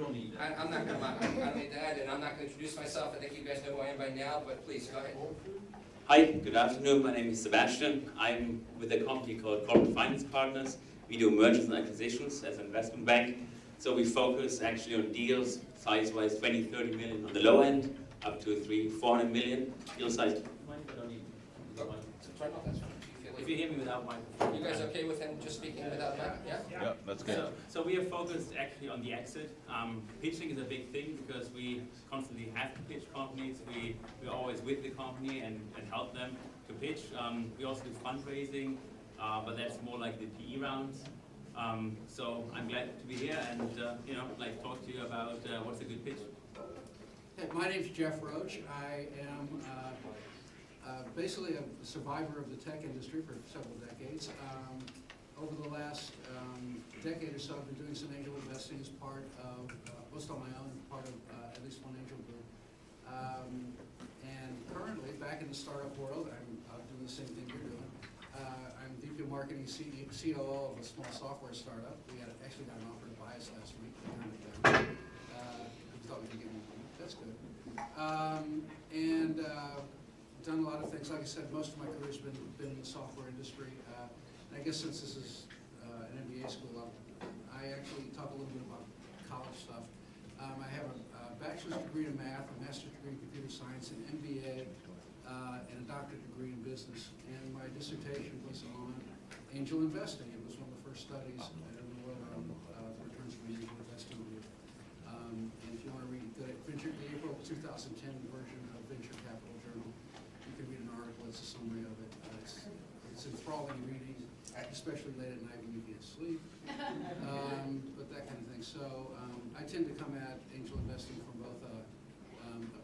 don't need that. I'm not gonna, I don't need that, and I'm not gonna introduce myself. I think you guys know who I am by now, but please, go ahead. Hi, good afternoon. My name is Sebastian. I'm with a company called Corporate Finance Partners. We do mergers and acquisitions as an investment bank. So we focus actually on deals size-wise 20, 30 million on the low end, up to 300-400 million deal size. Mind if I don't need? Go. Turn off, that's fine. If you hear me without microphone. You guys okay with him just speaking without that? Yeah? Yeah, that's good. So we are focused actually on the exit. Pitching is a big thing because we constantly have to pitch companies. We're always with the company and help them to pitch. We also do fundraising, but that's more like the PE rounds. So I'm glad to be here and like talk to you about what's a good pitch. Hey, my name's Jeff Roach. I am basically a survivor of the tech industry for several decades. Over the last decade or so, I've been doing some angel investing as part of, most on my own, part of at least one angel group. And currently, back in the startup world, I'm doing the same thing you're doing. I'm VP of Marketing, COO of a small software startup. We actually got an offer to buy us last week. We thought we could get more money. That's good. Done a lot of things. Like I said, most of my career's been in the software industry. And I guess since this is an MBA school, I actually talk a little bit about college stuff. I have a bachelor's degree in math, a master's degree in computer science, an MBA, and a doctorate degree in business. And my dissertation was on angel investing. It was one of the first studies in the world on the returns from angel investing. And if you want to read the April 2010 version of Venture Capital Journal, you can read an article. It's a summary of it. It's enthralling reading, especially late at night when you can't sleep. But that kind of thing. So I tend to come at angel investing from both a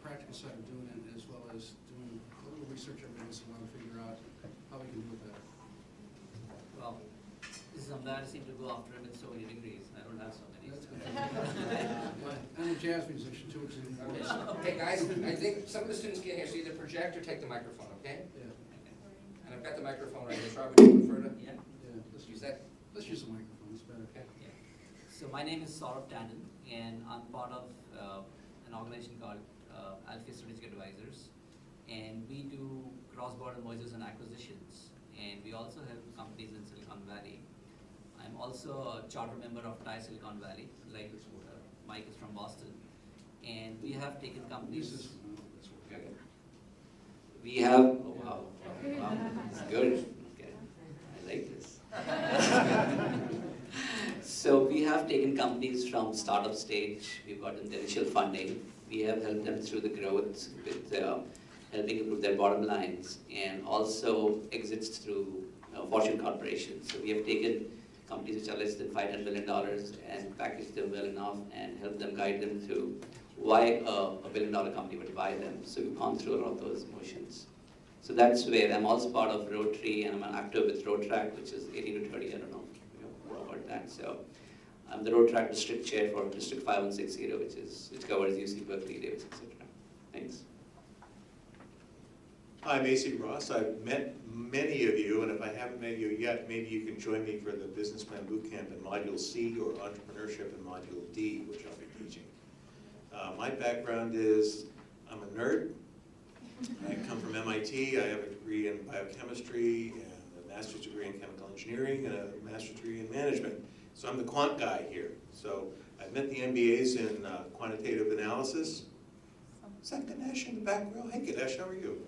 practical side of doing it as well as doing a little research every once in a while to figure out how we can do it better. Well, this is embarrassing to go after him with so many degrees. I don't have so many. That's good. I'm a jazz musician too, which is even worse. Okay, guys, I think some of the students can't hear, so either project or take the microphone, okay? Yeah, And I've got the microphone right here. Robert, do you prefer to Yeah. yeah. use that? Let's use the microphone. It's better. Okay. Yeah. So my name is Saurabh Tandon, and I'm part of an organization called Alpha Strategic Advisors, and we do cross-border mergers and acquisitions, and we also help companies in Silicon Valley. I'm also a charter member of TIE Silicon Valley, like Mike is from Boston, and we have taken companies. We have, oh wow, it's good. Okay. I like this. So we have taken companies from startup stage. We've gotten the initial funding. We have helped them through the growth with helping improve their bottom lines, and also exits through Fortune corporations. So we have taken companies which are less than $500 million and packaged them well enough and helped them, guide them through why a billion-dollar company would buy them. So we've gone through a lot of those motions. So that's where I'm also part of Rotary, and I'm an actor with RoTrack, which is 18 to 30, I don't know about that. So I'm the RoTrack district chair for District 5160, which covers UC Berkeley, Davis, etc. Thanks. I'm AC Ross. I've met many of you, and if I haven't met you yet, maybe you can join me for the Businessman Bootcamp in Module C or Entrepreneurship in Module D, which I'll be teaching. My background is I'm a nerd. I come from MIT. I have a degree in biochemistry and a master's degree in chemical engineering and a master's degree in management. So I'm the quant guy here. So I've met the MBAs in quantitative analysis. Is that Ganesh in the back row? Hey Ganesh, how are you?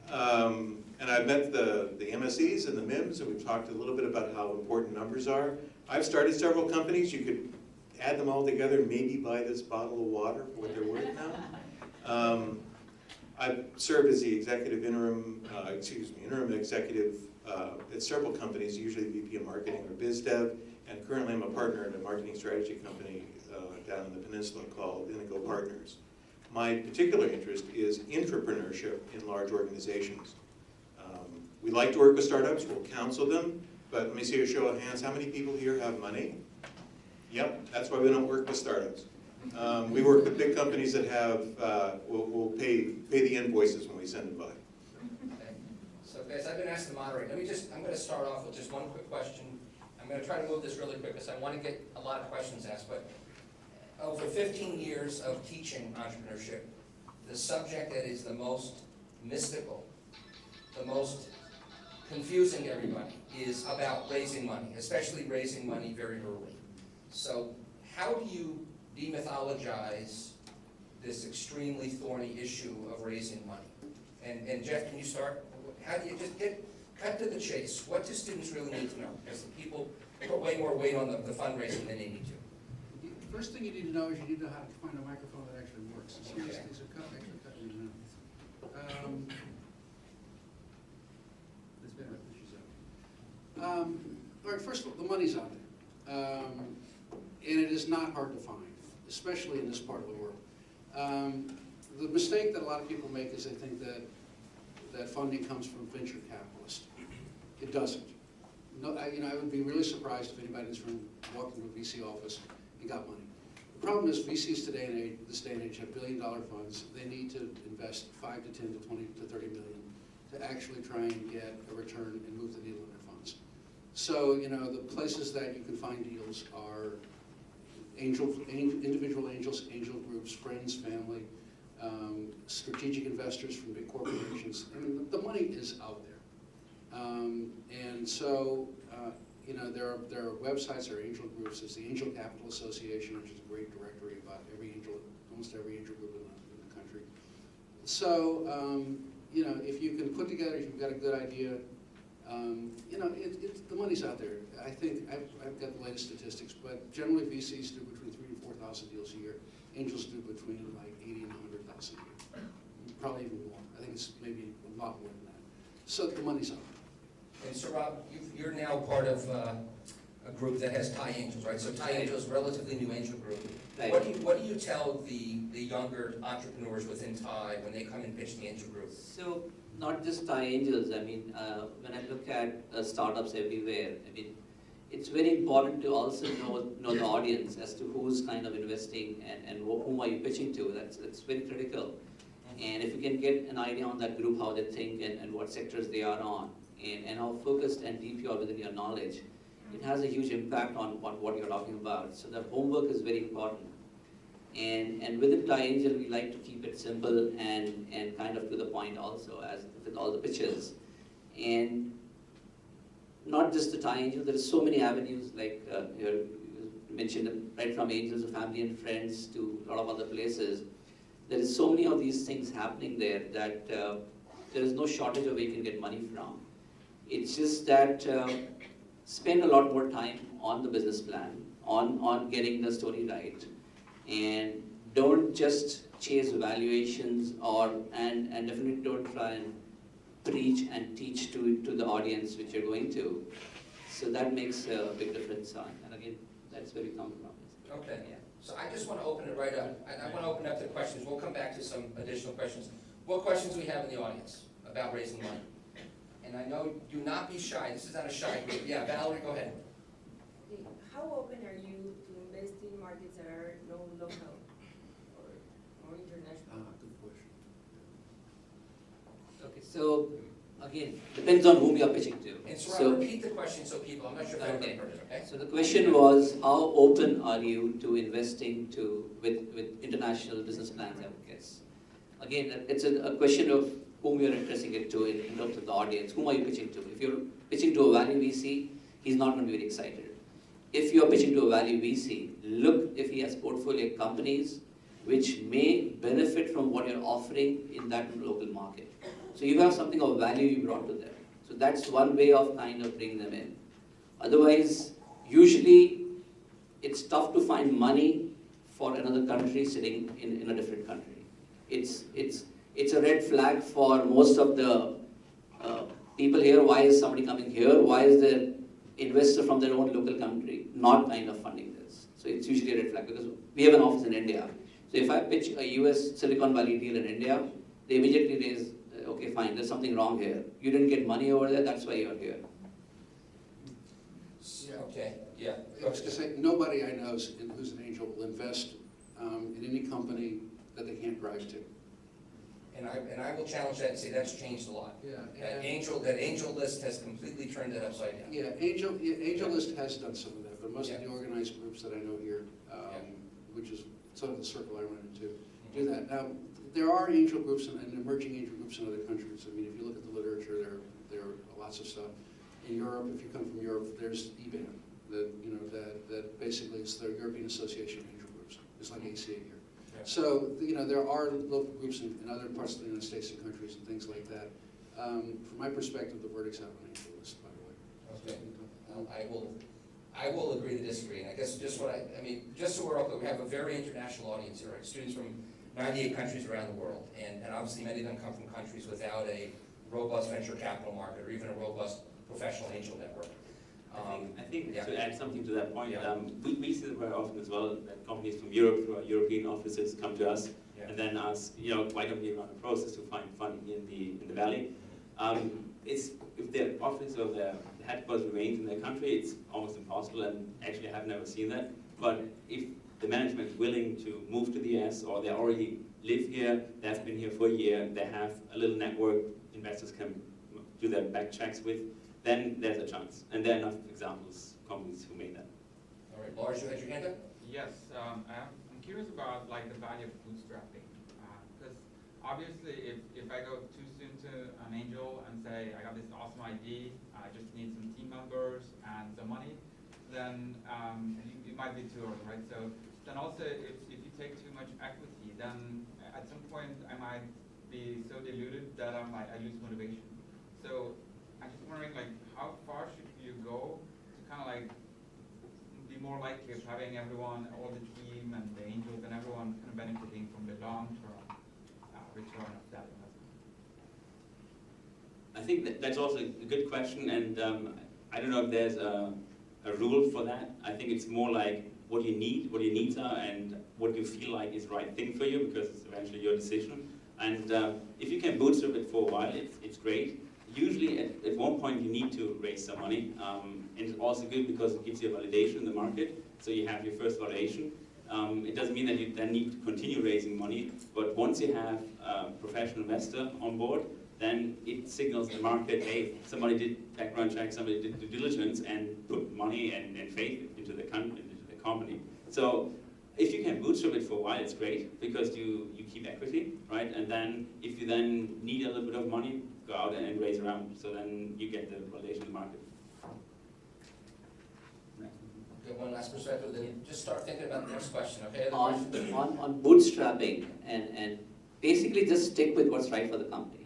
And I've met the MSEs and the MIMs, and we've talked a little bit about how important numbers are. I've started several companies. You could add them all together and maybe buy this bottle of water for what they're worth now. I've served as the interim executive at several companies, usually VP of marketing or biz dev, and currently I'm a partner in a marketing strategy company down in the peninsula called Indigo Partners. My particular interest is intrapreneurship in large organizations. We like to work with startups, we'll counsel them, but let me see a show of hands. How many people here have money? Yep, that's why we don't work with startups. We work with big companies that have, will pay the invoices when we send them by. Okay. So guys, I've been asked to moderate. I'm going to start off with just one quick question. I'm gonna try to move this really quick, because I wanna get a lot of questions asked, but over 15 years of teaching entrepreneurship, the subject that is the most mystical, the most confusing to everybody, is about raising money, especially raising money very early. So how do you demythologize this extremely thorny issue of raising money? And Jeff, can you start? How do you just cut to the chase? What do students really need to know? Because people put way more weight on the fundraising than they need to. The first thing you need to know is you need to know how to find a microphone that actually works. These are cut, actually cut in and out. There's been issues out. All right, first of all, the money's out there. And it is not hard to find, especially in this part of the world. The mistake that a lot of people make is they think that funding comes from venture capitalists. It doesn't. No, I would be really surprised if anybody in this room walked into a VC office and got money. The problem is VCs today and age, this day and age have billion-dollar funds. They need to invest 5 to 10 to 20 to 30 million to actually try and get a return and move the needle in their funds. So, the places that you can find deals are individual angels, angel groups, friends, family, strategic investors from big corporations. I mean, the money is out there. And so, there are websites, there are angel groups. There's the Angel Capital Association, which is a great directory about almost every angel group in the country. So, if you can put together, if you've got a good idea, the money's out there. I think, I've got the latest statistics, but generally VCs do between 3,000 and 4,000 deals a year. Angels do between like 80 and 100,000 a year. Probably even more. I think it's maybe a lot more than that. So the money's out there. And so Rob, you're now part of a group that has Thai Angels, right? So Thai Angels is a relatively new angel group. Right. What do you tell the younger entrepreneurs within Thai when they come and pitch the angel group? So not just Thai Angels, I mean, when I look at startups everywhere, I mean, it's very important to also know the audience as to who's kind of investing and whom are you pitching to. That's very critical. And if you can get an idea on that group, how they think and what sectors they are on, and how focused and deep you are within your knowledge, it has a huge impact on what you're talking about. So the homework is very important. And within Thai Angel, we like to keep it simple and kind of to the point also, as with all the pitches. And not just the Thai Angel, there are so many avenues, like you mentioned, right from Angels of Family and Friends to a lot of other places. There is so many of these things happening there that there is no shortage of where you can get money from. It's just that spend a lot more time on the business plan, on getting the story right, and don't just chase valuations and definitely don't try and preach and teach to the audience which you're going to. So that makes a big difference and again, that's where we come from. Okay. Yeah. So I just want to open it right up. I want to open up to questions. We'll come back to some additional questions. What questions we have in the audience about raising money? And I know, do not be shy. This is not a shy group. Yeah, Valerie, go ahead. How open are you to invest in markets that are non-local or international? Good question. Okay, so again, depends on whom you're pitching to. And so repeat the question so people, I'm not sure if I Okay. heard it, okay? So the question was, how open are you to investing with international business plans, I would guess? Again, it's a question of whom you're addressing it to in terms of the audience. Whom are you pitching to? If you're pitching to a value VC, he's not going to be very excited. If you're pitching to a value VC, look if he has portfolio companies which may benefit from what you're offering in that local market. So you have something of value you brought to them. So that's one way of kind of bringing them in. Otherwise, usually it's tough to find money for another country sitting in a different country. It's a red flag for most of the people here. Why is somebody coming here? Why is the investor from their own local country not kind of funding this? So it's usually a red flag because we have an office in India. So if I pitch a US Silicon Valley deal in India, they immediately raise, okay, fine, there's something wrong here. You didn't get money over there, that's why you're here. Okay, yeah. I was going to say, nobody I know who's an angel will invest in any company that they can't drive to. And I will challenge that and say that's changed a lot. Yeah, That and, angel list has completely turned it upside down. yeah, Angel List has done some of that, but most of Yeah. the organized groups that I know here, which is sort of the circle I run into, do that. Now, there are angel groups and emerging angel groups in other countries. I mean, if you look at the literature, there are lots of stuff. In Europe, if you come from Europe, there's EBAN, that basically is the European Association of Angel Groups. It's like ACA here. Yeah. So, there are local groups in other parts of the United States and countries and things like that. From my perspective, the verdict's out on Angel List, by the way. Okay. I will agree to disagree, and I guess just just so we're all clear, we have a very international audience here, right? Students from 98 countries around the world, and obviously many of them come from countries without a robust venture capital market or even a robust professional angel network. I think Yeah. to add something to that point, Yeah. we see that very often as well, that companies from Europe, through our European offices, come to us Yeah. and then ask, why don't we run a process to find funding in the Valley? If their office or their headquarters remains in their country, it's almost impossible, and actually I have never seen that. But if the management is willing to move to the US, or they already live here, they've been here for a year, they have a little network investors can do their back checks with, then there's a chance. And there are enough examples, companies who made that. All right, Lars, you had your hand up? Yes, I'm curious about like the value of bootstrapping, because obviously if I go too soon to an angel and say I got this awesome idea, I just need some team members and some money, then it might be too early, right? So then also if you take too much equity, then at some point I might be so diluted that I lose motivation. So I'm just wondering, like, how far should you go to kind of like be more likely of having everyone, all the team and the angels and everyone kind of benefiting from the long-term return of that investment? I think that's also a good question, and I don't know if there's a rule for that. I think it's more like what you need, what your needs are, and what you feel like is the right thing for you, because it's eventually your decision. And if you can bootstrap it for a while, it's great. Usually at one point you need to raise some money, and it's also good because it gives you a validation in the market, so you have your first valuation. It doesn't mean that you then need to continue raising money, but once you have a professional investor on board, then it signals the market, hey, somebody did background check, somebody did due diligence and put money and faith into the company. So if you can bootstrap it for a while, it's great, because you keep equity, right? And then if you then need a little bit of money, go out and raise a round. So then you get the validation in the market. Okay, one last perspective, then just start thinking about the next question, okay? Other questions? On bootstrapping, and basically just stick with what's right for the company.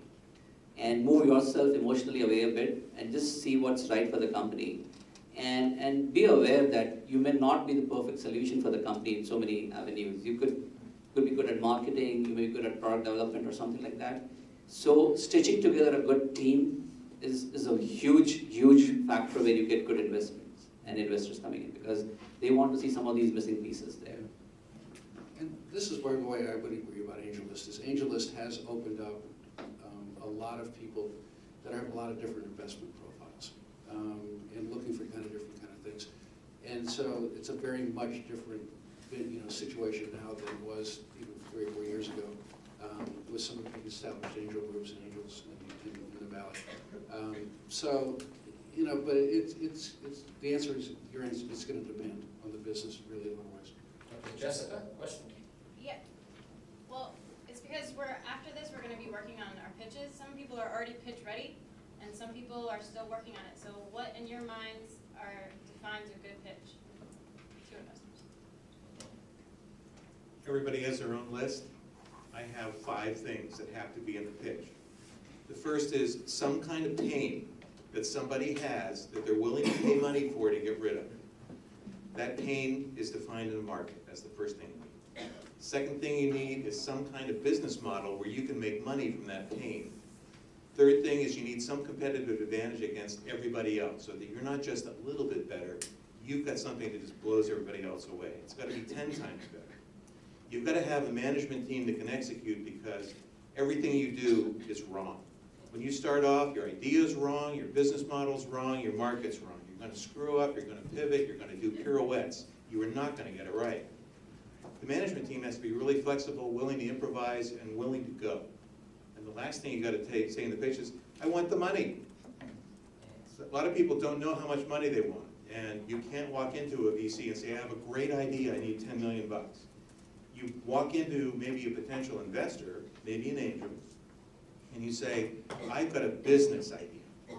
And move yourself emotionally away a bit and just see what's right for the company. And be aware that you may not be the perfect solution for the company in so many avenues. You could be good at marketing, you may be good at product development or something like that. So stitching together a good team is a huge factor where you get good investments and investors coming in, because they want to see some of these missing pieces there. And this is where the way I would agree about AngelList is AngelList has opened up a lot of people that have a lot of different investment profiles and looking for different kind of things. And so it's a very much different situation now than it was even 3 or 4 years ago with some of the established angel groups and angels in the Valley. But it's the answer is it's going to depend on the business really in a lot of ways. Okay, Jessica, question? Yeah. Well, it's because after this, we're going to be working on our pitches. Some people are already pitch ready, and some people are still working on it. So what, in your minds, defines a good pitch to investors? Everybody has their own list. I have 5 things that have to be in the pitch. The first is some kind of pain that somebody has that they're willing to pay money for to get rid of. That pain is defined in the market. That's the first thing. Second thing you need is some kind of business model where you can make money from that pain. Third thing is you need some competitive advantage against everybody else, so that you're not just a little bit better, you've got something that just blows everybody else away. It's got to be 10 times better. You've got to have a management team that can execute, because everything you do is wrong. When you start off, your idea is wrong, your business model's wrong, your market's wrong. You're going to screw up, you're going to pivot, you're going to do pirouettes. You are not going to get it right. The management team has to be really flexible, willing to improvise, and willing to go. And the last thing you gotta say in the pitch is, I want the money. A lot of people don't know how much money they want. And you can't walk into a VC and say, I have a great idea, I need 10 million bucks. You walk into maybe a potential investor, maybe an angel, and you say, I've got a business idea.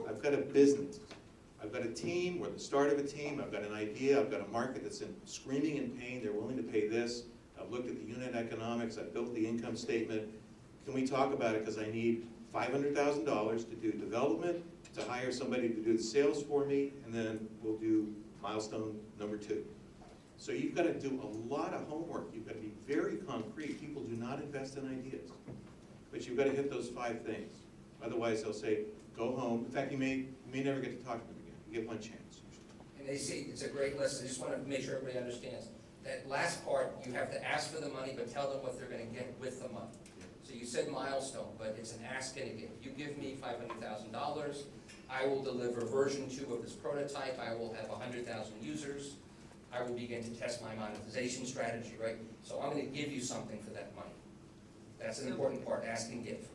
I've got a business. I've got a team, we're the start of a team, I've got an idea, I've got a market that's screaming in pain, they're willing to pay this. I've looked at the unit economics, I've built the income statement. Can we talk about it, because I need $500,000 to do development, to hire somebody to do the sales for me, and then we'll do milestone number 2. So you've got to do a lot of homework. You've got to be very concrete. People do not invest in ideas. But you've got to hit those 5 things. Otherwise, they'll say, go home. In fact, you may never get to talk to them again. You get one chance. And they see, it's a great list, I just want to make sure everybody understands. That last part, you have to ask for the money, but tell them what they're going to get with the money. So you said milestone, but it's an ask and a give. You give me $500,000, I will deliver version 2 of this prototype, I will have 100,000 users, I will begin to test my monetization strategy, right? So I'm going to give you something for that money. That's an important part, ask and give.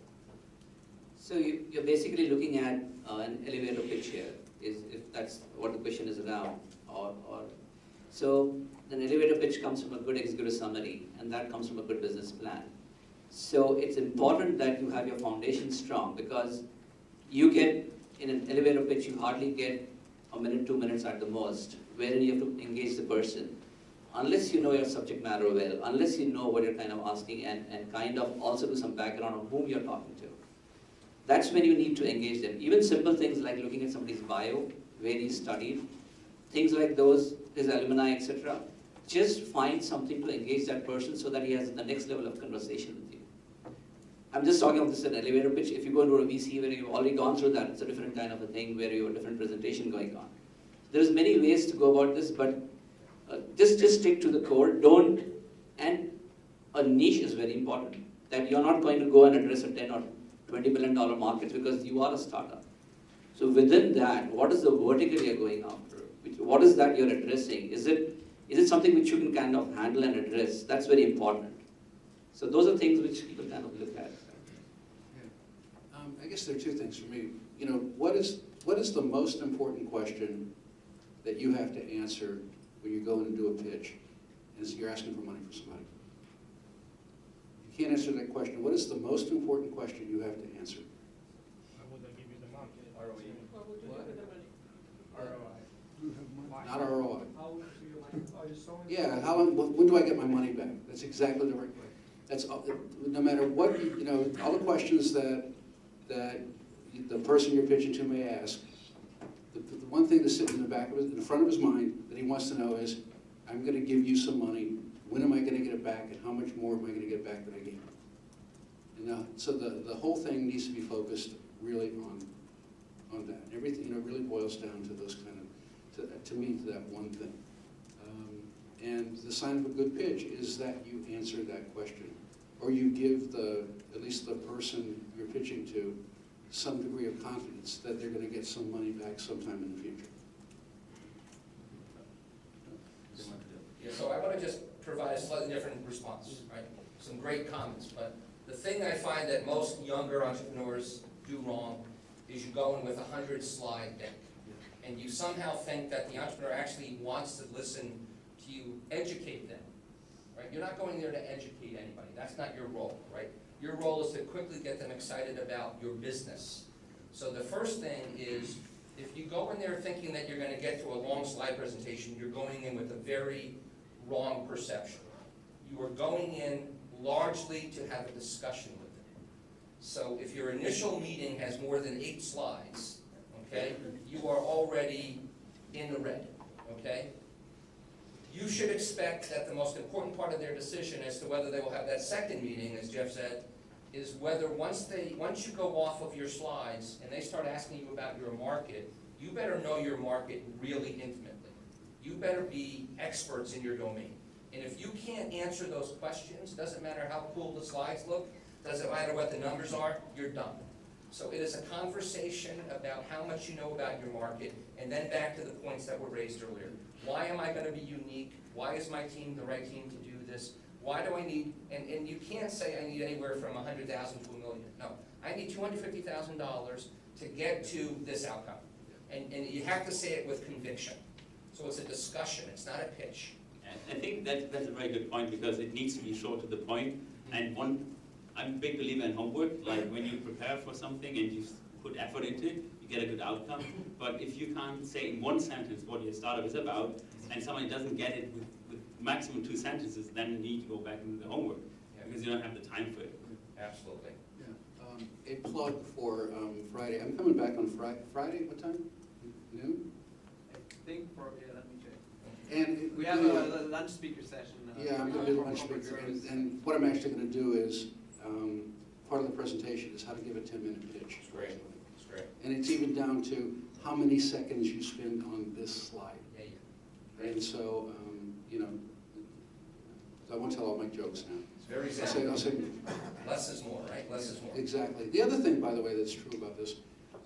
So you're basically looking at an elevator pitch here, if that's what the question is around. So an elevator pitch comes from a good executive summary, and that comes from a good business plan. So it's important that you have your foundation strong, because you get, in an elevator pitch, you hardly get a minute, 2 minutes at the most, wherein you have to engage the person. Unless you know your subject matter well, unless you know what you're kind of asking, and kind of also do some background on whom you're talking to. That's when you need to engage them. Even simple things like looking at somebody's bio, where he studied, things like those, his alumni, etc. Just find something to engage that person so that he has the next level of conversation with you. I'm just talking of this an elevator pitch. If you go into a VC where you've already gone through that, it's a different kind of a thing where you have a different presentation going on. There's many ways to go about this, but just stick to the core. And a niche is very important. That you're not going to go and address a $10 or $20 million market because you are a startup. So within that, what is the vertical you're going after? What is that you're addressing? Is it something which you can kind of handle and address? That's very important. So those are things which people kind of look at. I guess there are 2 things for me. You know, what is the most important question that you have to answer when you go in and do a pitch, and you're asking for money for somebody? You can't answer that question. What is the most important question you have to answer? Why would I give you the money? ROE. What would you do with the money? ROI. Not ROI. How would you like, are you so? Yeah, when do I get my money back? That's exactly the right way. That's, no matter what, you know, all the questions that the person you're pitching to may ask, the one thing that's sitting in the front of his mind that he wants to know is, I'm going to give you some money. When am I going to get it back, and how much more am I going to get back than I gave you? And so the whole thing needs to be focused really on that. Everything, you know, really boils down to those kind of, to me, to that one thing. And the sign of a good pitch is that you answer that question, or you give at least the person you're pitching to some degree of confidence that they're going to get some money back sometime in the future. Yeah, so I want to just provide a slightly different response, right? Some great comments, but the thing I find that most younger entrepreneurs do wrong is you go in with a 100-slide deck, and you somehow think that the entrepreneur actually wants to listen to you educate them, right? You're not going there to educate anybody. That's not your role, right? Your role is to quickly get them excited about your business. So the first thing is, if you go in there thinking that you're going to get to a long slide presentation, you're going in with a very wrong perception. You are going in largely to have a discussion with them. So if your initial meeting has more than 8 slides, okay, you are already in the red, okay? You should expect that the most important part of their decision as to whether they will have that second meeting, as Jeff said, is whether once you go off of your slides and they start asking you about your market, you better know your market really intimately. You better be experts in your domain. And if you can't answer those questions, doesn't matter how cool the slides look, doesn't matter what the numbers are, you're done. So it is a conversation about how much you know about your market, and then back to the points that were raised earlier. Why am I going to be unique? Why is my team the right team to do this? Why do I need, and you can't say I need anywhere from 100,000 to 1 million. No, I need $250,000 to get to this outcome. And you have to say it with conviction. So it's a discussion, it's not a pitch. I think that's a very good point, because it needs to be short to the point. And I'm a big believer in homework. Like when you prepare for something and you put effort into it, you get a good outcome. But if you can't say in one sentence what your startup is about, and somebody doesn't get it with maximum 2 sentences, then you need to go back into the homework, because you don't have the time for it. Absolutely. Yeah. A plug for Friday. I'm coming back on Friday, what time? Noon? I think for, yeah, let me check. And We have a lunch speaker session. Yeah, I'm going to do a lunch speaker, and what I'm actually going to do is, part of the presentation is how to give a 10-minute pitch. It's great. It's great. And it's even down to how many seconds you spend on this slide. Yeah, And so, you know, I won't tell all my jokes now. It's very I'll say, less is more, right? Less is more. exactly. The other thing, by the way, that's true about this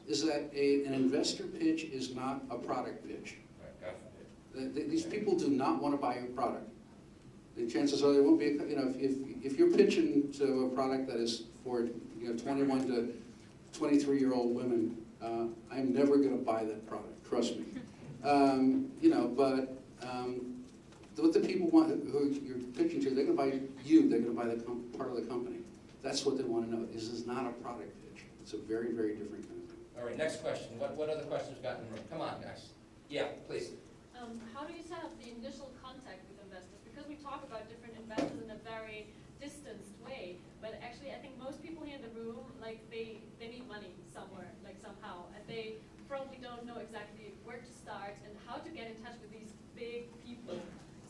is that an investor pitch is not a product pitch. Right, God forbid. These people do not want to buy your product. The chances are there won't be, you know, if you're pitching to a product that is for 21 to 23-year-old women, I'm never going to buy that product. Trust me. You know, but what the people want, who you're pitching to, they're going to buy you. They're going to buy the part of the company. That's what they want to know. This is not a product pitch. It's a very, very different kind of thing. All right, next question. What other questions we've got in the room? Come on, guys. Yeah, please. How do you set up the initial contact with investors? Because we talk about different investors in a very distanced way, but actually I think most people here in the room, like they need money somewhere, like somehow, and they probably don't know exactly where to start and how to get in touch with these big people.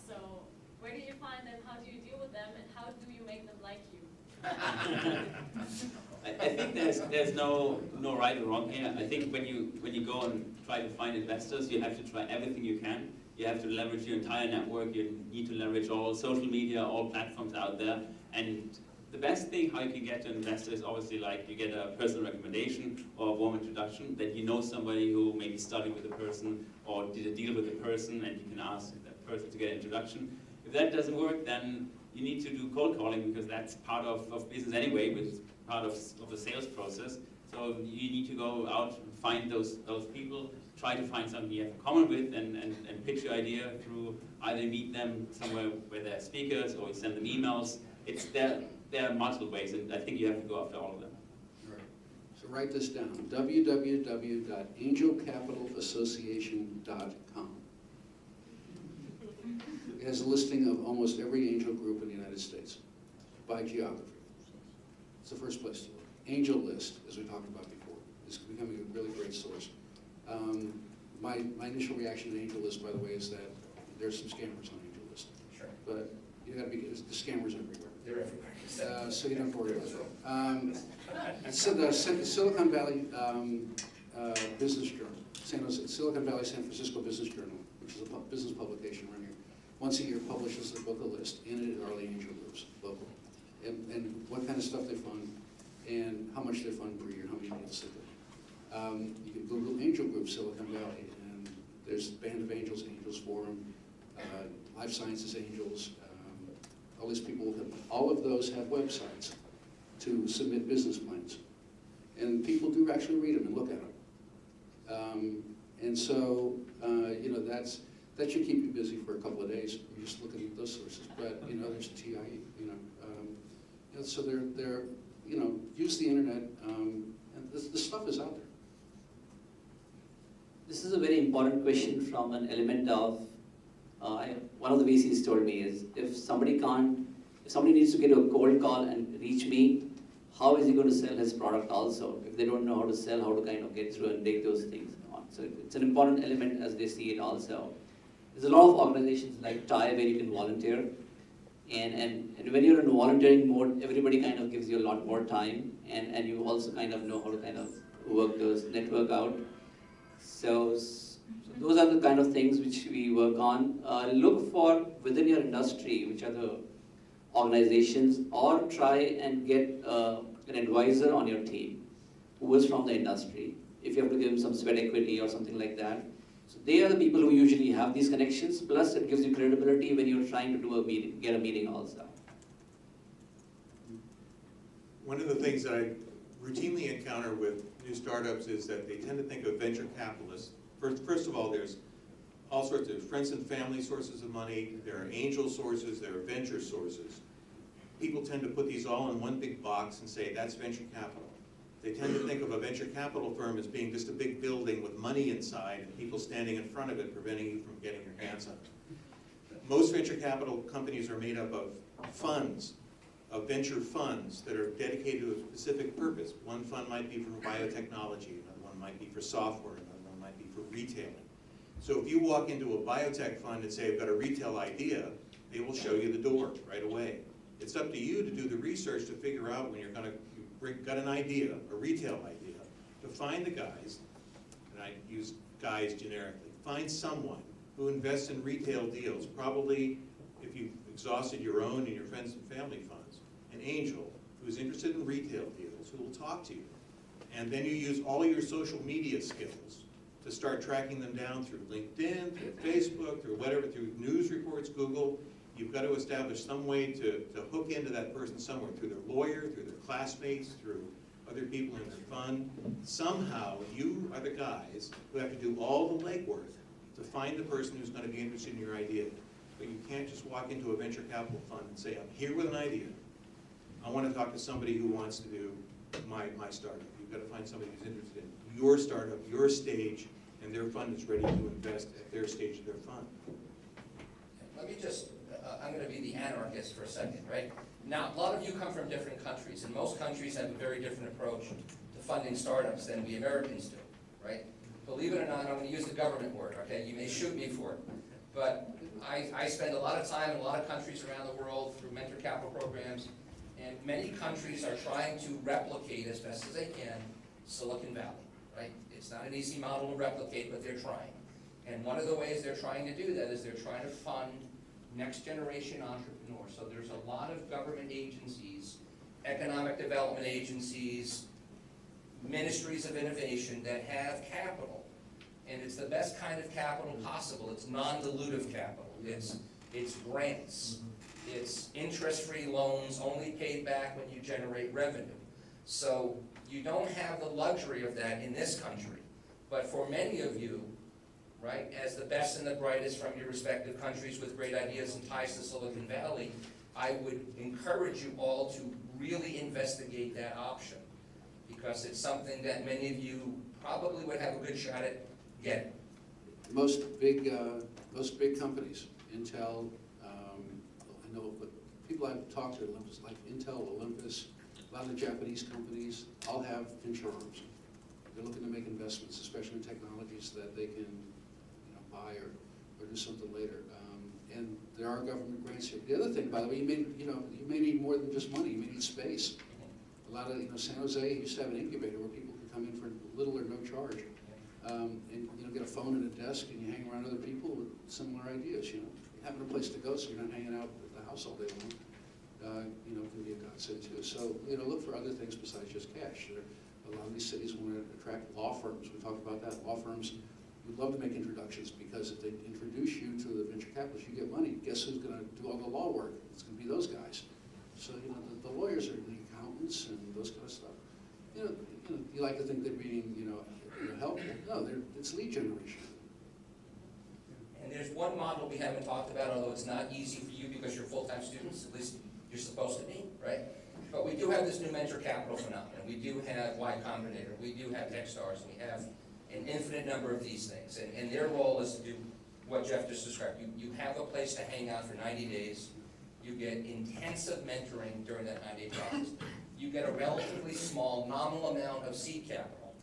So where do you find them, how do you deal with them, and how do you make them like you? I think there's no right or wrong here. I think when you go and try to find investors, you have to try everything you can. You have to leverage your entire network. You need to leverage all social media, all platforms out there. And the best thing how you can get to an investor is obviously like you get a personal recommendation or a warm introduction, that you know somebody who maybe studied with the person or did a deal with the person, and you can ask that person to get an introduction. If that doesn't work, then you need to do cold calling, because that's part of business anyway, which is part of the sales process. So you need to go out and find those people, try to find something you have in common with, and pitch your idea through either meet them somewhere where they're speakers or you send them emails. There are multiple ways, and I think you have to go after all of them. All right. So write this down, www.angelcapitalassociation.com. It has a listing of almost every angel group in the United States by geography. It's the first place to look. Angel List, as we talked about before, is becoming a really great source. My initial reaction to Angel List, by the way, is that there's some scammers on Angel List. Sure. But you got to be, the scammers everywhere. They're everywhere. So you don't have to worry about that. So the Silicon Valley Business Journal, Silicon Valley San Francisco Business Journal, which is a business publication around here, once a year publishes a book, a list, in it are all the angel groups, local, and what kind of stuff they fund, and how much they fund per year, how many deals they do. You can Google angel group Silicon Valley, and there's Band of Angels, Angels Forum, Life Sciences Angels, all these people, all of those have websites to submit business plans. And people do actually read them and look at them. And so, you know, that should keep you busy for a couple of days. You're just looking at those sources. But, you know, there's TIE, you know. So they're, you know, use the internet, and the stuff is out there. This is a very important question from an element of, one of the VCs told me is, if somebody needs to get a cold call and reach me, how is he going to sell his product also? If they don't know how to sell, how to kind of get through and take those things on. So it's an important element as they see it also. There's a lot of organizations like TIE where you can volunteer. And when you're in a volunteering mode, everybody kind of gives you a lot more time, and you also kind of know how to kind of work those network out. So those are the kind of things which we work on. Look for within your industry, which are the organizations, or try and get an advisor on your team who is from the industry. If you have to give them some sweat equity or something like that. So they are the people who usually have these connections, plus it gives you credibility when you're trying to do a meeting, get a meeting also. One of the things that I routinely encounter with new startups is that they tend to think of venture capitalists. First of all, there's all sorts of friends and family sources of money, there are angel sources, there are venture sources. People tend to put these all in one big box and say, that's venture capital. They tend to think of a venture capital firm as being just a big building with money inside and people standing in front of it preventing you from getting your hands on it. Most venture capital companies are made up of funds, of venture funds that are dedicated to a specific purpose. One fund might be for biotechnology, another one might be for software, another one might be for retailing. So if you walk into a biotech fund and say, I've got a retail idea, they will show you the door right away. It's up to you to do the research to figure out when you've got an idea, a retail idea, to find the guys, and I use guys generically, find someone who invests in retail deals, probably if you've exhausted your own and your friends and family funds, an angel who's interested in retail deals, who will talk to you. And then you use all your social media skills to start tracking them down through LinkedIn, through Facebook, through whatever, through news reports, Google. You've got to establish some way to hook into that person somewhere, through their lawyer, through their classmates, through other people in their fund. Somehow, you are the guys who have to do all the legwork to find the person who's going to be interested in your idea. But you can't just walk into a venture capital fund and say, I'm here with an idea. I want to talk to somebody who wants to do my startup. You've got to find somebody who's interested in your startup, your stage, and their fund is ready to invest at their stage of their fund. Let me just, I'm going to be the anarchist for a second, right? Now, a lot of you come from different countries, and most countries have a very different approach to funding startups than we Americans do, right? Believe it or not, I'm going to use the government word, okay? You may shoot me for it. But I spend a lot of time in a lot of countries around the world through venture capital programs, and many countries are trying to replicate as best as they can Silicon Valley, right? It's not an easy model to replicate, but they're trying. And one of the ways they're trying to do that is they're trying to fund next generation entrepreneurs. So there's a lot of government agencies, economic development agencies, ministries of innovation that have capital. And it's the best kind of capital possible. It's non-dilutive capital. It's grants. It's interest-free loans only paid back when you generate revenue. So you don't have the luxury of that in this country. But for many of you, right, as the best and the brightest from your respective countries with great ideas and ties to Silicon Valley, I would encourage you all to really investigate that option, because it's something that many of you probably would have a good shot at getting. Most big companies, Intel, I know, but people I've talked to, Olympus, like Intel, Olympus, a lot of the Japanese companies all have venture arms. They're looking to make investments, especially in technologies that they can, buy or do something later. And there are government grants here. The other thing, by the way, you may need more than just money. You may need space. A lot of, San Jose used to have an incubator where people could come in for little or no charge, and get a phone and a desk, and you hang around other people with similar ideas. Having a place to go so you're not hanging out at the house all day long, can be a godsend too. So, look for other things besides just cash. A lot of these cities want to attract law firms. We talked about that. Law firms would love to make introductions, because if they introduce you to the venture capitalists, you get money. Guess who's going to do all the law work? It's going to be those guys. So, the lawyers are the accountants and those kind of stuff. You like to think they're being, helpful. No, it's lead generation. And there's one model we haven't talked about, although it's not easy for you because you're full-time students, at least you're supposed to be, right? But we do have this new venture capital phenomenon. We do have Y Combinator. We do have Techstars. We have an infinite number of these things. And their role is to do what Jeff just described. You have a place to hang out for 90 days. You get intensive mentoring during that 90-day process. You get a relatively small nominal amount of seed capital,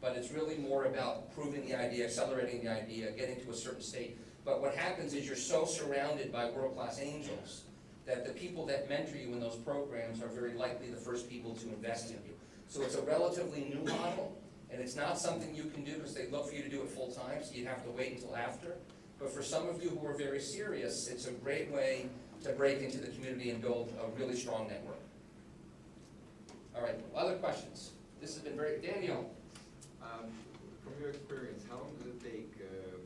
but it's really more about proving the idea, accelerating the idea, getting to a certain state. But what happens is you're so surrounded by world-class angels that the people that mentor you in those programs are very likely the first people to invest in you. So it's a relatively new model, and it's not something you can do because they look for you to do it full-time, so you'd have to wait until after. But for some of you who are very serious, it's a great way to break into the community and build a really strong network. All right, other questions? This has been very, Daniel. From your experience, how long does it take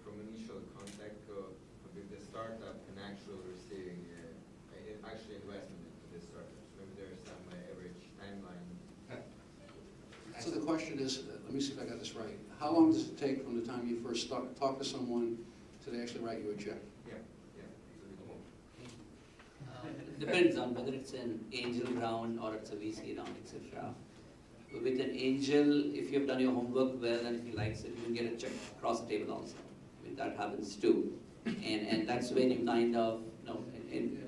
from initial contact with the startup and actually receiving investment into this startup? Maybe there's some average timeline. question is, let me see if I got this right. How long does it take from the time you first talk to someone to they actually write you a check? Yeah. Depends on whether it's an angel round or it's a VC round, etc. With an angel, if you've done your homework well and if he likes it, you can get a check across the table also. I mean, that happens too. And that's when you kind of, I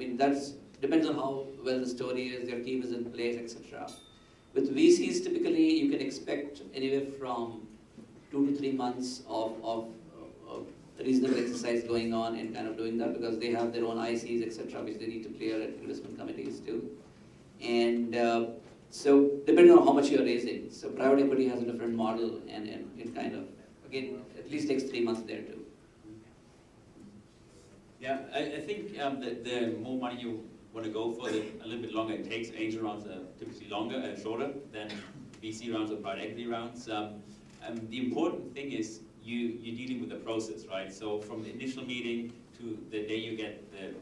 mean, that's depends on how well the story is, your team is in place, etc. With VCs, typically you can expect anywhere from 2 to 3 months of reasonable exercise going on and kind of doing that, because they have their own ICs, etc., which they need to clear at investment committees too. And so depending on how much you're raising. So private equity has a different model, and it kind of, again, at least takes 3 months there too. Yeah, I think that the more money you want to go for, a little bit longer it takes. Angel rounds are typically shorter than VC rounds or private equity rounds. The important thing is you're dealing with the process, right? So from the initial meeting to the day you get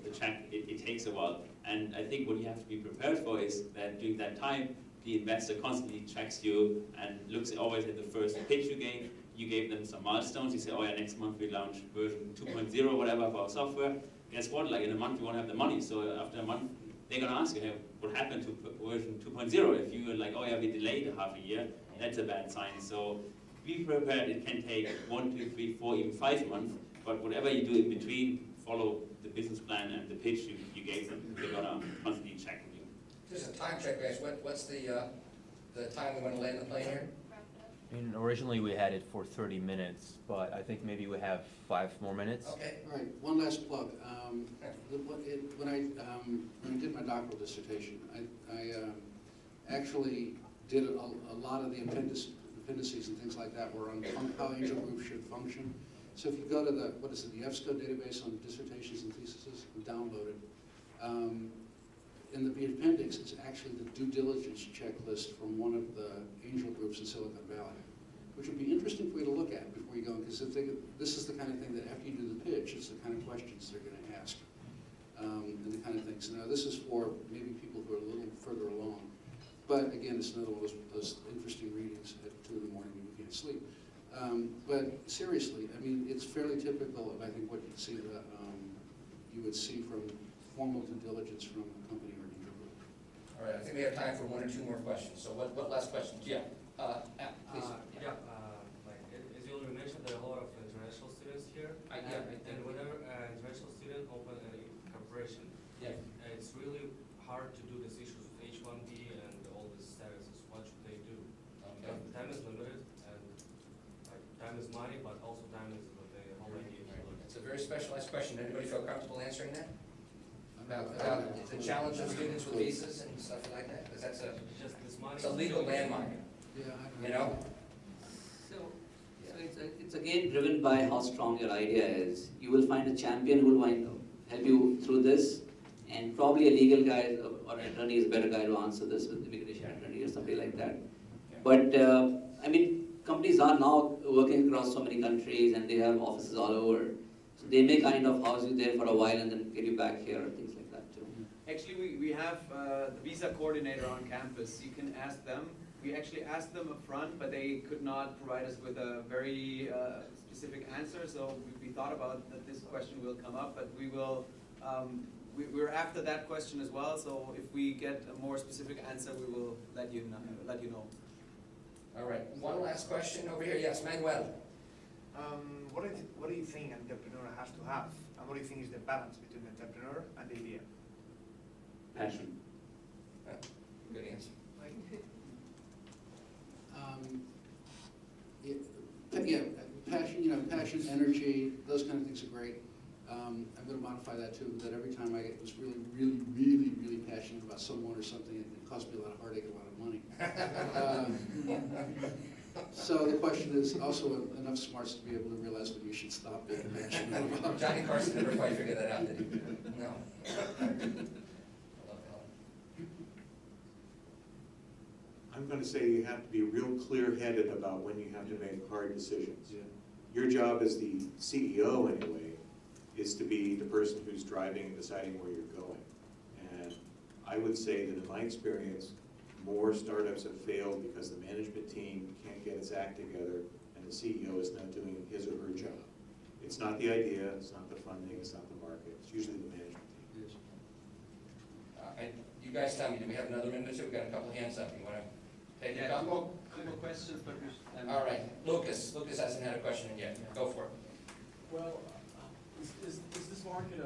the check, it takes a while. And I think what you have to be prepared for is that during that time, the investor constantly checks you and looks always at the first pitch you gave. You gave them some milestones. You say, oh yeah, next month we launch version 2.0 or whatever of our software. Guess what? Like in a month we won't have the money. So after a month, they're gonna ask you, hey, what happened to version 2.0? If you were like, oh yeah, we delayed half a year, that's a bad sign. So be prepared. It can take 1, 2, 3, 4, even 5 months. But whatever you do in between, follow the business plan and the pitch you gave them. They're gonna constantly check with you. Just a time check, guys. What's the time we want to land the plane here? I mean, originally we had it for 30 minutes, but I think maybe we have 5 more minutes. Okay. All right, one last plug. When I did my doctoral dissertation, I actually did a lot of the appendices and things like that were on how angel groups should function. So if you go to the EFSCO database on dissertations and theses, and download it, in the appendix, it's actually the due diligence checklist from one of the angel groups in Silicon Valley, which would be interesting for you to look at before you go, because this is the kind of thing that after you do the pitch, it's the kind of questions they're going to ask, and the kind of things. Now, this is for maybe people who are a little further along, but again, it's another one of those interesting readings at 2 in the morning when you can't sleep. But seriously, I mean, it's fairly typical of, I think, what you'd see you would see from formal due diligence from a company or angel group. All right, I think we have time for 1 or 2 more questions. So what last questions? Yeah, please. As you already mentioned, there are a lot of international students here. And whenever an international student opens a corporation, it's really hard to do these issues with H-1B and all these statuses. What should they do? Time is limited, and time is money, but also time is the whole idea. It's a very specialized question. Anybody feel comfortable answering that? About the challenge of students with visas and stuff like that? Because that's it's a legal landmine. Yeah, you know? So it's again driven by how strong your idea is. You will find a champion who will help you through this, and probably a legal guy or an attorney is a better guy to answer this with immigration attorney or something like that. But I mean, companies are now working across so many countries and they have offices all over. So they may kind of house you there for a while and then get you back here or things like that too. Actually, we have the visa coordinator on campus. You can ask them. We actually asked them up front, but they could not provide us with a very specific answer. So we thought about that this question will come up, but we will. We're after that question as well. So if we get a more specific answer, we will let you know. All right. One last question over here. Yes, Manuel. What do you think an entrepreneur has to have? And what do you think is the balance between the entrepreneur and the idea? Passion. Good answer. Passion, energy, those kind of things are great. I'm going to modify that too, that every time I was really passionate about someone or something, it cost me a lot of heartache, a lot of money. So the question is also enough smarts to be able to realize when you should stop being passionate about. Johnny Carson never quite figured that out, did he? No. I love Helen. I'm going to say you have to be real clear-headed about when you have to make hard decisions. Yeah. Your job as the CEO, anyway, is to be the person who's driving and deciding where you're going. And I would say that in my experience, more startups have failed because the management team can't get its act together and the CEO is not doing his or her job. It's not the idea, it's not the funding, it's not the market, it's usually the management team. You guys tell me, do we have another minute or two? We've got a couple hands up. You want to take a couple? Two more questions, but we should. All right, Lucas. Lucas hasn't had a question yet. Go for it. Well, is this market,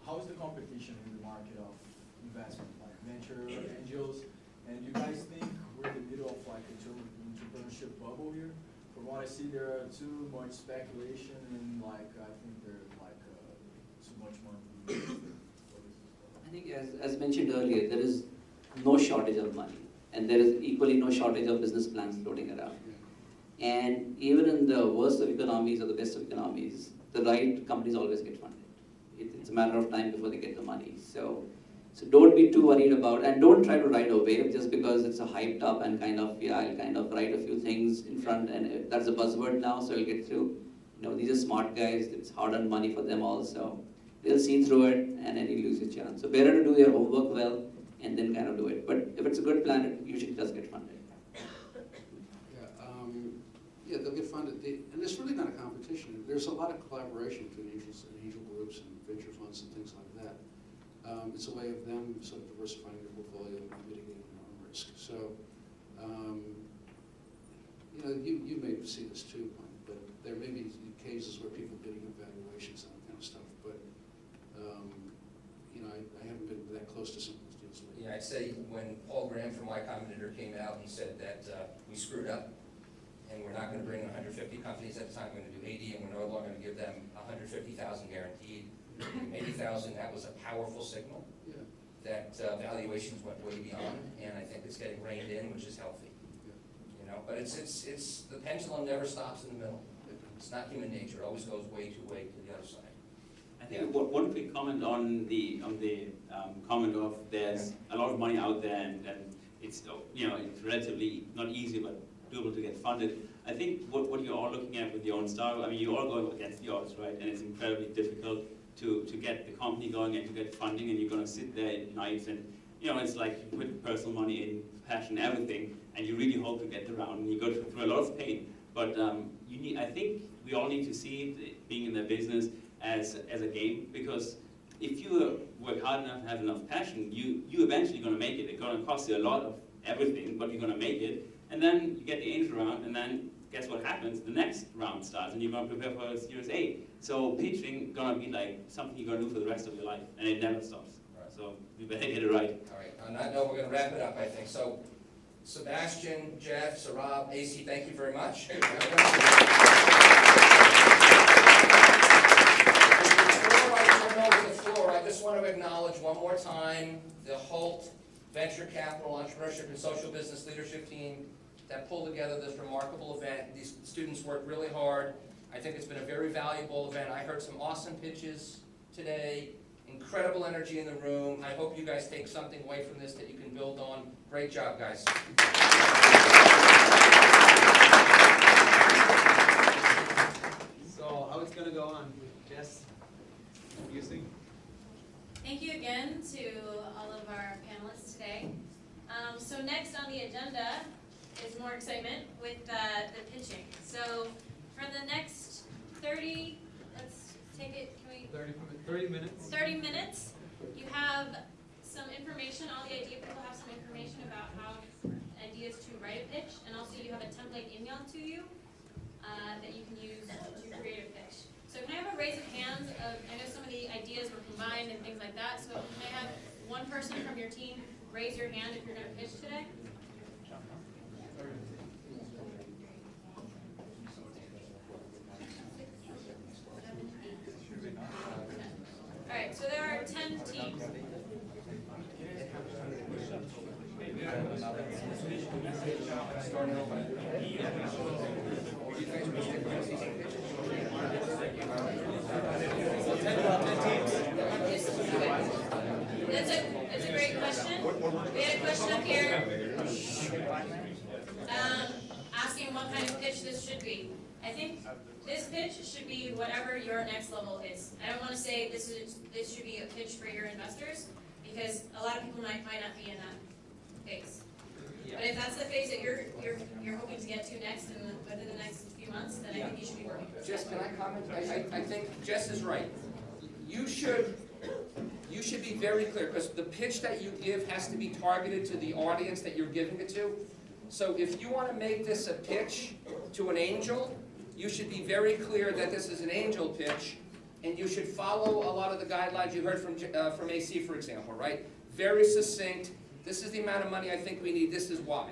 how is the competition in the market of investment, like venture angels? And you guys think we're in the middle of like a entrepreneurship bubble here? From what I see, there are too much speculation and like, I think there's like too much money. I think as mentioned earlier, there is no shortage of money, and there is equally no shortage of business plans floating around. And even in the worst of economies or the best of economies, the right companies always get funded. It's a matter of time before they get the money. So don't be too worried about, and don't try to ride a wave just because it's a hyped up and kind of, yeah, I'll kind of write a few things in front, and that's a buzzword now, so I'll get through. You know, these are smart guys, it's hard-earned money for them also. They'll see through it, and then you lose your chance. So better to do your homework well, and then kind of do it. But if it's a good plan, it usually does get funded. Yeah, they'll get funded. And it's really not a competition. There's a lot of collaboration between angels and angel groups and venture funds and things like that. It's a way of them sort of diversifying their portfolio and mitigating their own risk. So, you know, you may see this too, but there may be cases where people bidding on valuations and that kind of stuff. But, you know, I haven't been that close to some of those deals lately. Yeah, I'd say when Paul Graham from Y Combinator came out and said that we screwed up, and we're not going to bring 150 companies at a time, we're going to do 80, and we're no longer going to give them 150,000 guaranteed, 80,000, that was a powerful signal that valuations went way beyond, and I think it's getting reined in, which is healthy. You know, but it's the pendulum never stops in the middle. It's not human nature, it always goes way too way to the other side. I think one quick comment on the comment of there's a lot of money out there and it's, you know, it's relatively not easy but doable to get funded. I think what you're all looking at with your own startup, I mean, you're all going against the odds, right? And it's incredibly difficult to get the company going and to get funding, and you're going to sit there at night and, you know, it's like you put personal money in, passion, everything, and you really hope to get the round, and you go through a lot of pain. But I think we all need to see it, being in the business as a game, because if you work hard enough and have enough passion, you eventually going to make it. It's going to cost you a lot of everything, but you're going to make it. And then you get the angel round, and then guess what happens? The next round starts, and you're going to prepare for a Series A. So pitching going to be like something you're going to do for the rest of your life, and it never stops. Right. So you better get it right. All right. On that note, we're going to wrap it up, I think. So, Sebastian, Jeff, Sarab, AC, thank you very much. Before I turn over the floor, I just want to acknowledge one more time the Holt Venture Capital, Entrepreneurship, and Social Business Leadership Team that pulled together this remarkable event. These students worked really hard. I think it's been a very valuable event. I heard some awesome pitches today, incredible energy in the room. I hope you guys take something away from this that you can build on. Great job, guys. So how it's going to go on? Jess, using? Thank you again to all of our panelists today. So next on the agenda is more excitement with the pitching. So for the next 30, let's take it, can we? 30 minutes. 30 minutes. You have some information, all the idea people have some information about how ideas to write a pitch, and also you have a template emailed to you that you can use to create a pitch. So can I have a raise of hands of, I know some of the ideas were combined and things like that, so can I have one person from your team raise your hand if you're going to pitch today? All right, so there are 10 teams. That's a great question. We had a question up here asking what kind of pitch this should be. I think this pitch should be whatever your next level is. I don't want to say this should be a pitch for your investors, because a lot of people might not be in that phase. But if that's the phase that you're hoping to get to next within the next few months, then I think you should be working. Jess, can I comment? I think Jess is right. You should be very clear, because the pitch that you give has to be targeted to the audience that you're giving it to. So if you want to make this a pitch to an angel, you should be very clear that this is an angel pitch, and you should follow a lot of the guidelines you heard from AC, for example, right? Very succinct. This is the amount of money I think we need. This is why.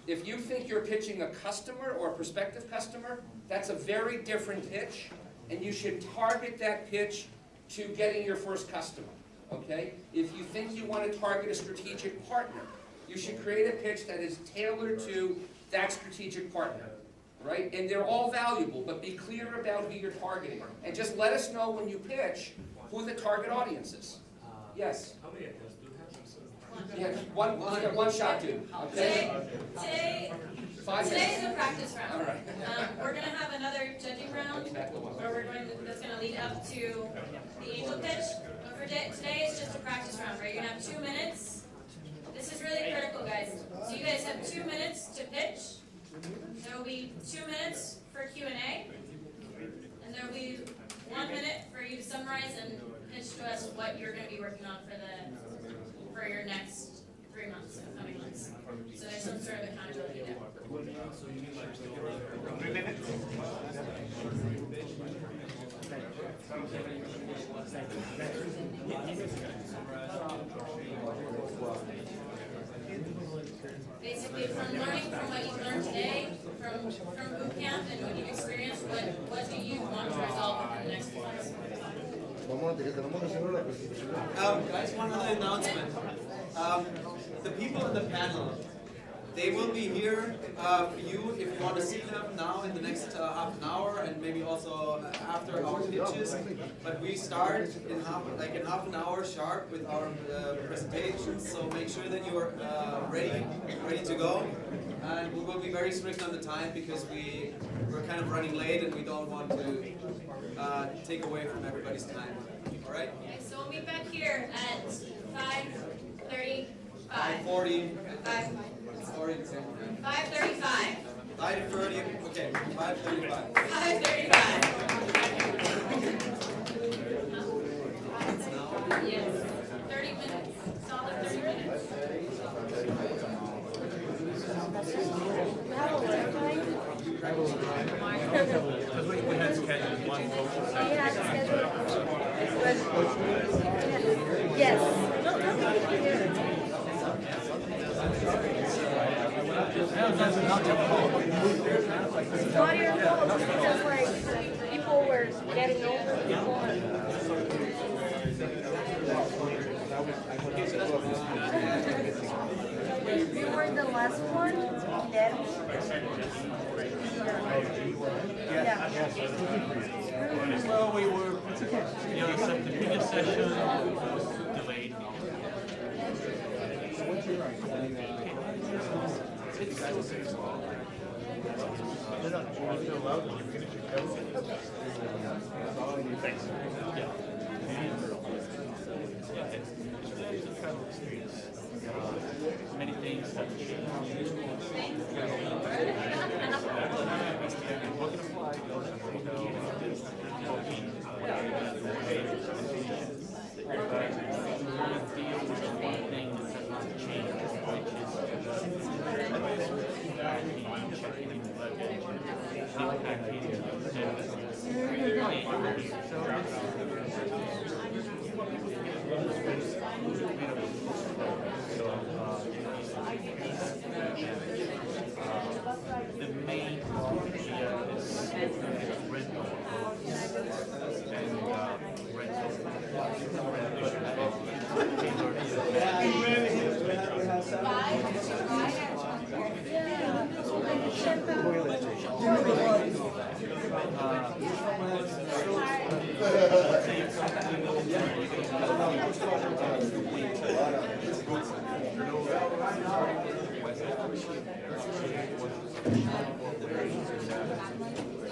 If you think you're pitching a customer or a prospective customer, that's a very different pitch, and you should target that pitch to getting your first customer, okay? If you think you want to target a strategic partner, you should create a pitch that is tailored to that strategic partner, right? And they're all valuable, but be clear about who you're targeting. And just let us know when you pitch who the target audience is. Yes? How many of those do you have? You have one shot, dude, okay? Today 5 is minutes. a practice round. All right. We're gonna have another judging round where that's gonna lead up to the angel pitch. But for today is just a practice round, right? You're gonna have 2 minutes. This is really critical, guys. So you guys have 2 minutes to pitch. There will be 2 minutes for Q&A. And there will be 1 minute for you to summarize and pitch to us what you're gonna be working on for your next 3 months, coming months. So there's some sort of accountability there. 3 minutes. Basically, from learning from what you've learned today, from boot camp and what you've experienced, what do you want to resolve in the next few months? Guys, one other announcement. The people in the panel, they will be here for you if you want to see them now in the next half an hour, and maybe also after our pitches. But we start in half an hour sharp with our presentations. So make sure that you're ready to go. And we will be very strict on the time because we're kind of running late and we don't want to take away from everybody's time. All right? Okay, so we'll meet back here at 5:35. 5:40. 5:35. 5:30. Okay. 5:35. 5:35. Yes. 30 minutes. Solid 30 minutes. Because we had scheduled one vote. Yes. It's not your fault, it's because like people were getting over before. We were the last one, then. Yeah. Well, we were, the previous session was delayed. Thanks. Yeah. It's a travel experience. Many things have changed. Booking a flight, deal with the one thing that has not changed, which is checking in the luggage, unpacking, the main idea is rental and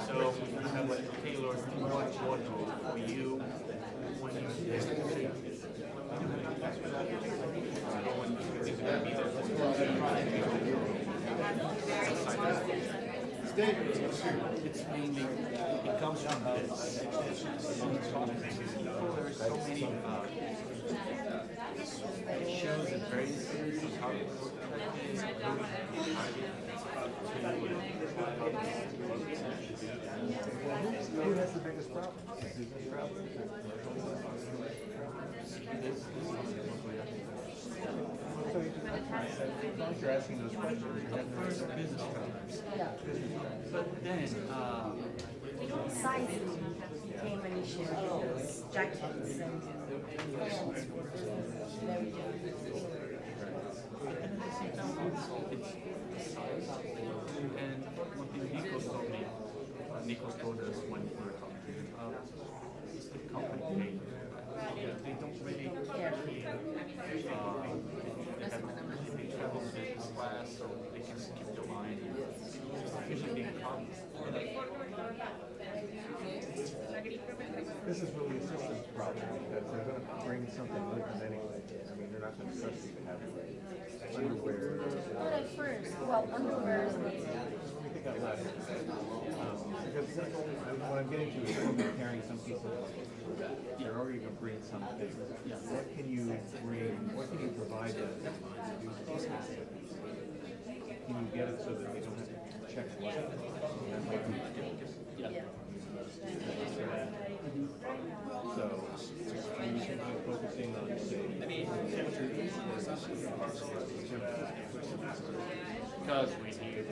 so we're gonna have like tailored wardrobe for you when you're there. It's mainly, it comes from this. There's so many, it shows in various series of how who has the biggest problem? Business problem? So as long as you're asking those questions, you have no business problems. Yeah. But then, Sizing became an issue because jackets and pants were very and at the same time, it's the size. And one thing Nikos told us when we were talking about is the company they don't really care. They travel business class, so they can skip the line. It's a big problem. This is really a systems problem because they're going to bring something with them anyway. I mean, they're not going to trust you to have underwear. Not at first. Well, underwear is Let me think out loud. Because what I'm getting to is when you're carrying some piece of, you're already going to bring something. What can you bring? What can you provide them to do business with? Can you get it so that they don't have to check what? That might be So, are you thinking of focusing on, say, because we need